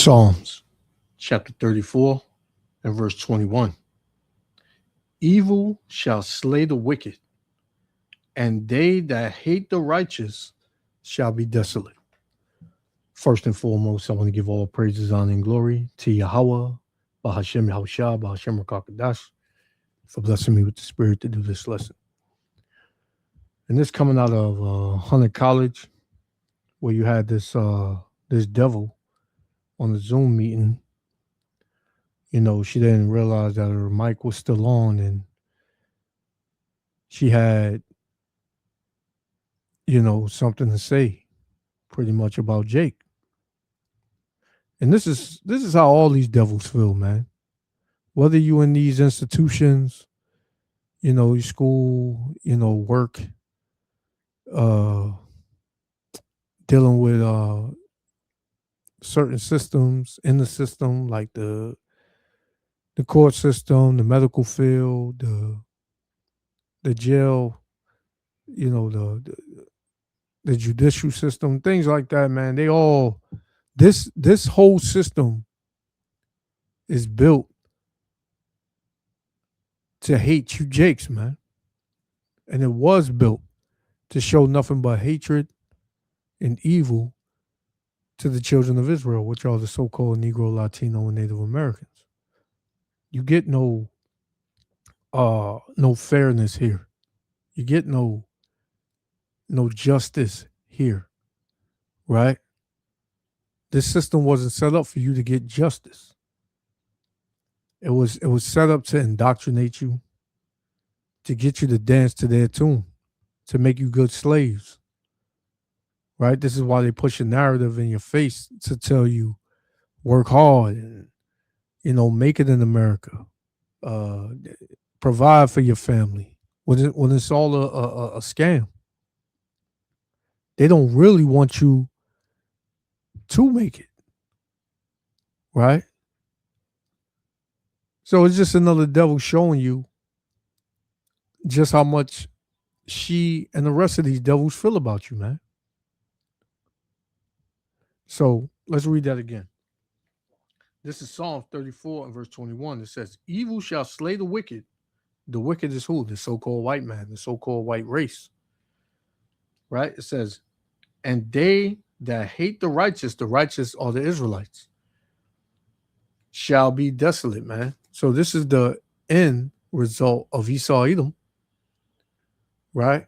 Psalms chapter 34 and verse 21. Evil shall slay the wicked, and they that hate the righteous shall be desolate. First and foremost, I want to give all praises, honor, and glory to Yahweh, Bahashem Yahushua, Bahashem Rakakadash, for blessing me with the spirit to do this lesson. And this coming out of Hunter College, where you had this devil on the Zoom meeting. You know, she didn't realize that her mic was still on, and she had, something to say pretty much about Jake. And this is how all these devils feel, man. Whether you in these institutions, your school, work, dealing with certain systems in the system, like the court system, the medical field, the jail, the judicial system, things like that, man. They all this whole system is built to hate you Jakes, man. And it was built to show nothing but hatred and evil to the children of Israel, which are the so-called Negro, Latino, and Native Americans. You get no fairness here. You get no justice here, right? This system wasn't set up for you to get justice. It was set up to indoctrinate you, to get you to dance to their tune, to make you good slaves, right? This is why they push a narrative in your face to tell you work hard and, make it in America, provide for your family, when it's all a scam. They don't really want you to make it, right? So it's just another devil showing you just how much she and the rest of these devils feel about you, man. So let's read that again. This is Psalm 34 and verse 21. It says, evil shall slay the wicked. The wicked is who? The so-called white man, the so-called white race. Right? It says, and they that hate the righteous are the Israelites, shall be desolate, man. So this is the end result of Esau Edom, right?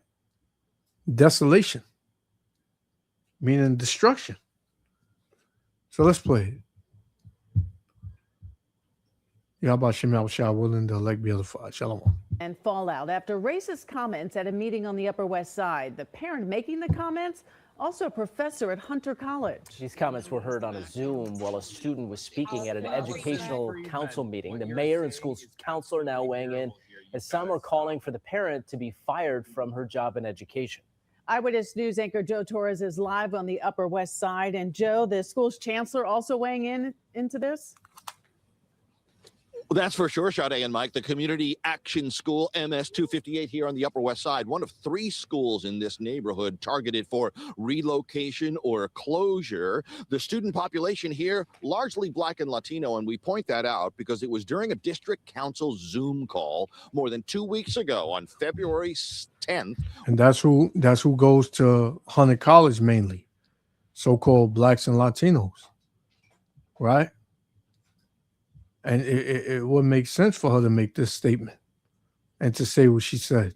Desolation, meaning destruction. So let's play it. Yahweh Shem Shah willing to elect be edified. Shalom. And fallout after racist comments at a meeting on the Upper West Side. The parent making the comments, also a professor at Hunter College. These comments were heard on a Zoom while a student was speaking at an educational council meeting. The mayor and school counselor now weighing in, as some are calling for the parent to be fired from her job in education. Eyewitness News anchor Joe Torres is live on the Upper West Side. And Joe, the school's chancellor also weighing into this? Well, that's for sure, Sade and Mike. The Community Action School, MS 258 here on the Upper West Side, one of 3 schools in this neighborhood targeted for relocation or closure. The student population here, largely Black and Latino, and we point that out because it was during a district council Zoom call more than 2 weeks ago on February 10th. And that's who goes to Hunter College mainly, so-called Blacks and Latinos, right? And it wouldn't make sense for her to make this statement and to say what she said.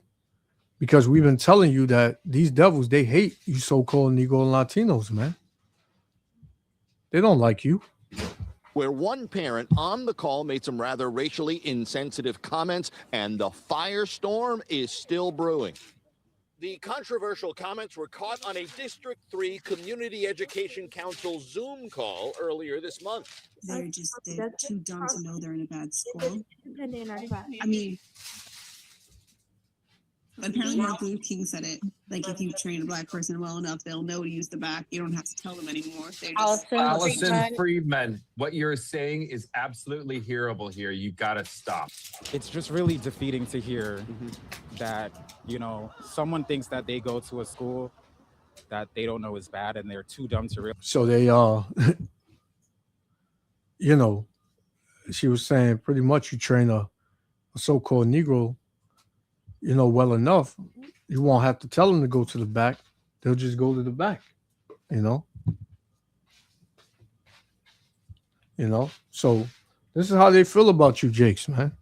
Because we've been telling you that these devils, they hate you so-called Negro and Latinos, man. They don't like you. Where one parent on the call made some rather racially insensitive comments, and the firestorm is still brewing. The controversial comments were caught on a District 3 Community Education Council Zoom call earlier this month. They're too dumb to know they're in a bad school. I mean, apparently Martin Luther King said it. Like, if you train a Black person well enough, they'll know to use the back. You don't have to tell them anymore. Allison Friedman, what you're saying is absolutely hearable here. You gotta stop. It's just really defeating to hear that, someone thinks that they go to a school that they don't know is bad and they're too dumb to realize. So they you know, she was saying pretty much you train a so-called Negro, well enough, you won't have to tell them to go to the back. They'll just go to the back, you know. So this is how they feel about you, Jakes, man.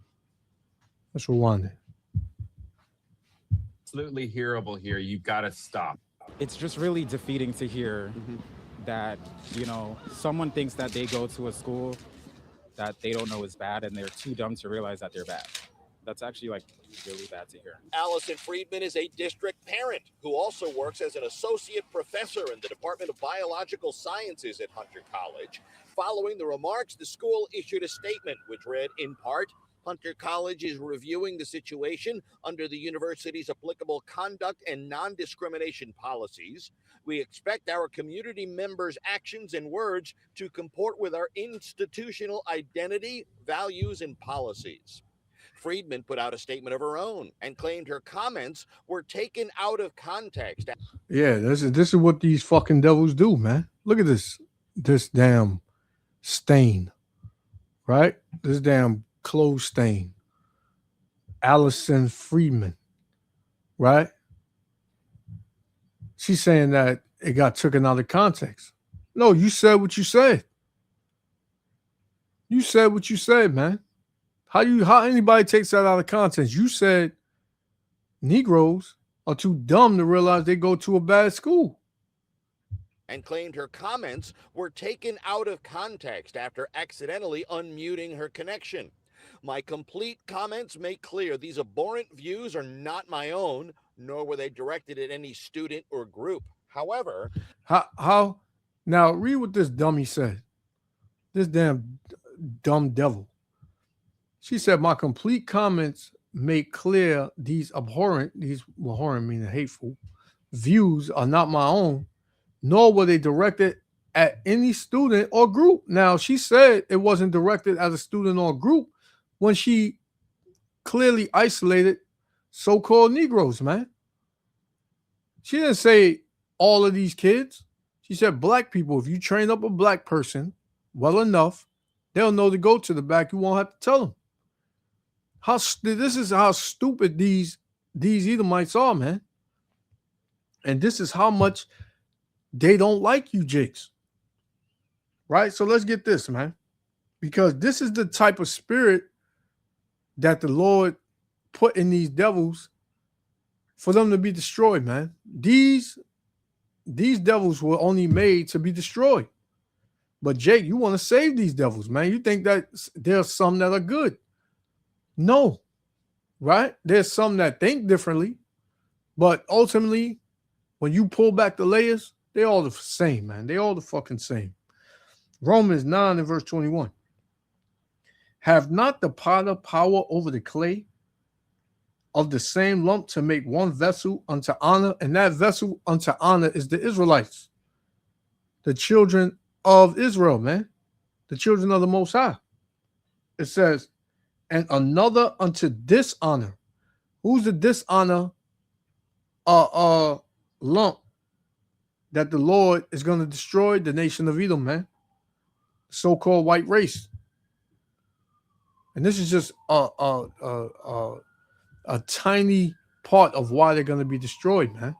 That's Rwanda. Absolutely hearable here. You got to stop. It's just really defeating to hear that, someone thinks that they go to a school that they don't know is bad and they're too dumb to realize that they're bad. That's actually really bad to hear. Allison Friedman is a district parent who also works as an associate professor in the Department of Biological Sciences at Hunter College. Following the remarks, the school issued a statement which read, in part, Hunter College is reviewing the situation under the university's applicable conduct and non-discrimination policies. We expect our community members' actions and words to comport with our institutional identity, values, and policies. Friedman put out a statement of her own and claimed her comments were taken out of context. Yeah, this is what these fucking devils do, man. Look at this damn stain, right? This damn clothes stain. Allison Friedman, right? She's saying that it got taken out of context. No, you said what you said. You said what you said, man. How anybody takes that out of context? You said Negroes are too dumb to realize they go to a bad school. And claimed her comments were taken out of context after accidentally unmuting her connection. My complete comments make clear these abhorrent views are not my own, nor were they directed at any student or group. However, how now read what this dummy said. This damn dumb devil. She said, my complete comments make clear these abhorrent meaning hateful, views are not my own, nor were they directed at any student or group. Now, she said it wasn't directed at a student or group when she clearly isolated so-called Negroes, man. She didn't say all of these kids. She said black people. If you train up a black person well enough, they'll know to go to the back. You won't have to tell them. This is how stupid these Edomites are, man. And this is how much they don't like you, Jakes. Right? So let's get this, man. Because this is the type of spirit that the Lord put in these devils for them to be destroyed, man. These devils were only made to be destroyed. But Jake, you want to save these devils, man. You think that there's some that are good. No, right? There's some that think differently, but ultimately, when you pull back the layers, they're all the same, man. They're all the fucking same. Romans 9 and verse 21. Have not the potter power over the clay of the same lump to make one vessel unto honor, and that vessel unto honor is the Israelites, the children of Israel, man, the children of the Most High. It says, and another unto dishonor. Who's the dishonor lump that the Lord is going to destroy? The nation of Edom, man. So-called white race. And this is just a tiny part of why they're going to be destroyed, man.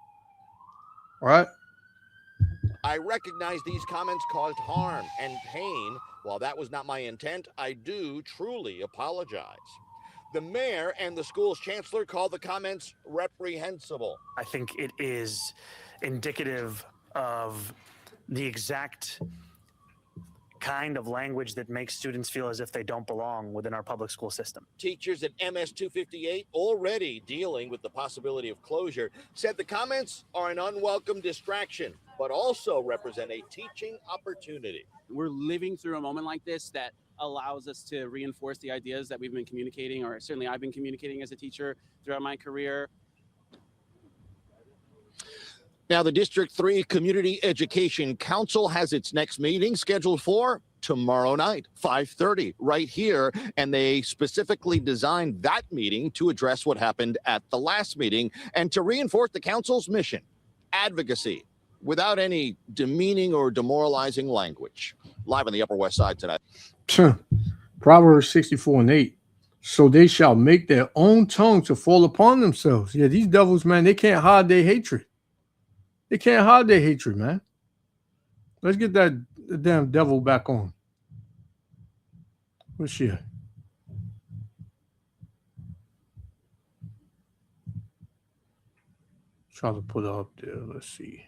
All right? I recognize these comments caused harm and pain. While that was not my intent, I do truly apologize. The mayor and the school's chancellor called the comments reprehensible. I think it is indicative of the exact kind of language that makes students feel as if they don't belong within our public school system. Teachers at MS 258, already dealing with the possibility of closure, said the comments are an unwelcome distraction, but also represent a teaching opportunity. We're living through a moment like this that allows us to reinforce the ideas that we've been communicating, or certainly I've been communicating as a teacher throughout my career. Now, the District 3 Community Education Council has its next meeting scheduled for tomorrow night, 5:30, right here. And they specifically designed that meeting to address what happened at the last meeting and to reinforce the council's mission, advocacy, without any demeaning or demoralizing language. live on the Upper West Side tonight. Proverbs 64:8. So they shall make their own tongue to fall upon themselves. Yeah, these devils, man, they can't hide their hatred. They can't hide their hatred, man. Let's get that damn devil back on. Where's she at? Try to put her up there. Let's see.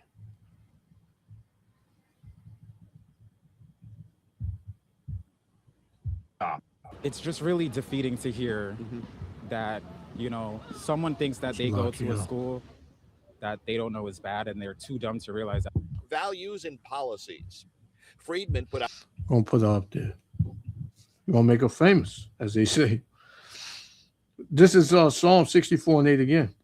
It's just really defeating to hear that, you know, someone thinks that they go to a school that they don't know is bad and they're too dumb to realize that. Values and policies. Friedman put out. Gonna put her up there. You're gonna make her famous, as they say. This is Psalm 64:8 again.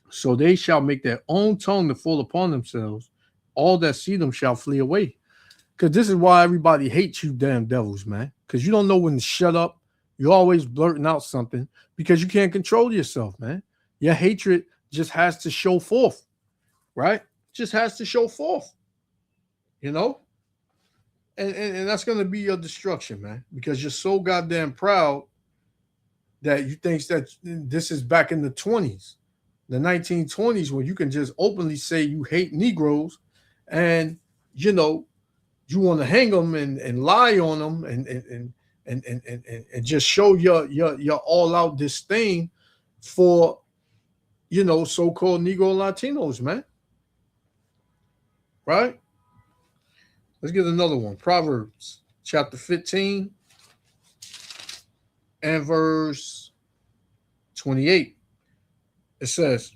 So they shall make their own tongue to fall upon themselves. All that see them shall flee away. Because this is why everybody hates you damn devils, man. Because you don't know when to shut up. You're always blurting out something because you can't control yourself, man. Your hatred just has to show forth, right? Just has to show forth, you know? And that's going to be your destruction, man, because you're so goddamn proud that you think that this is back in the 20s, the 1920s, where you can just openly say you hate Negroes and, you know, you want to hang them and lie on them and just show your all-out disdain for, you know, so-called Negro Latinos, man. Right? Let's get another one. Proverbs chapter 15 and verse 28. It says,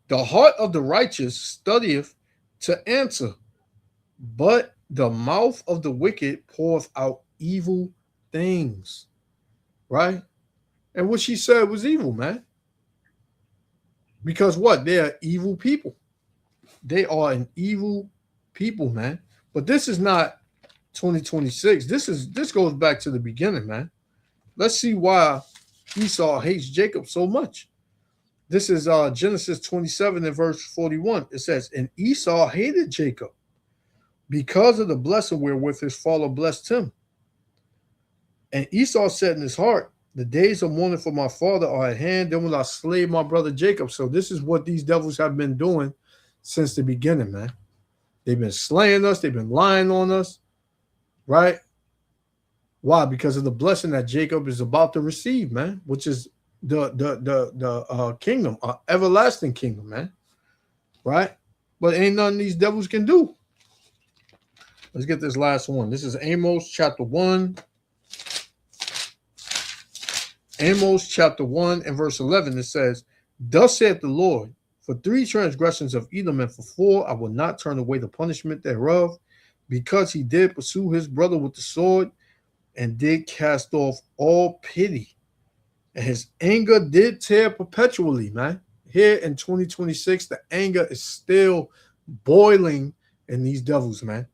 the heart of the righteous studieth to answer, but the mouth of the wicked poureth out evil things. Right? And what she said was evil, man. Because what? They are evil people. They are an evil people, man. But this is not 2026. This goes back to the beginning, man. Let's see why Esau hates Jacob so much. This is Genesis 27 and verse 41. It says, and Esau hated Jacob because of the blessing wherewith his father blessed him. And Esau said in his heart, the days of mourning for my father are at hand, then will I slay my brother Jacob. So this is what these devils have been doing since the beginning, man. They've been slaying us. They've been lying on us, right? Why? Because of the blessing that Jacob is about to receive, man, which is the kingdom, everlasting kingdom, man, right? But ain't nothing these devils can do. Let's get this last one. This is Amos chapter 1. Amos chapter 1 and verse 11. It says, thus saith the Lord, for 3 transgressions of Edom and for 4, I will not turn away the punishment thereof, because he did pursue his brother with the sword and did cast off all pity. And his anger did tear perpetually, man. Here in 2026, the anger is still boiling in these devils, man.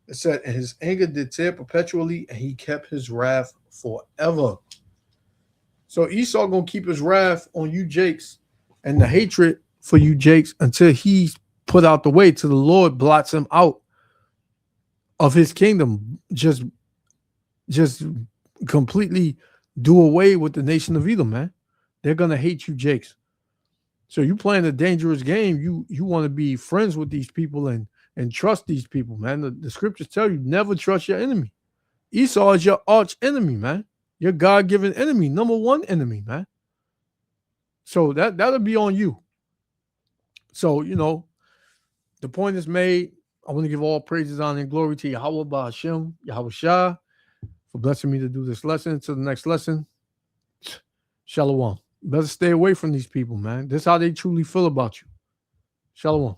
It said, and his anger did tear perpetually, and he kept his wrath forever. So Esau gonna keep his wrath on you, Jakes, and the hatred for you, Jakes, until he's put out the way, till the Lord blots him out of his kingdom. Just completely do away with the nation of Edom, man. They're gonna hate you, Jakes. So you playing a dangerous game. You want to be friends with these people and trust these people, man. The scriptures tell you never trust your enemy. Esau is your arch enemy, man. Your God-given enemy, number one enemy, man. So that'll be on you. So, you know, the point is made. I want to give all praises, honor, and glory to Yahweh Ba'ashem, Yahweh Shah, for blessing me to do this lesson. Until the next lesson, Shalom. Better stay away from these people, man. This is how they truly feel about you. Shalom.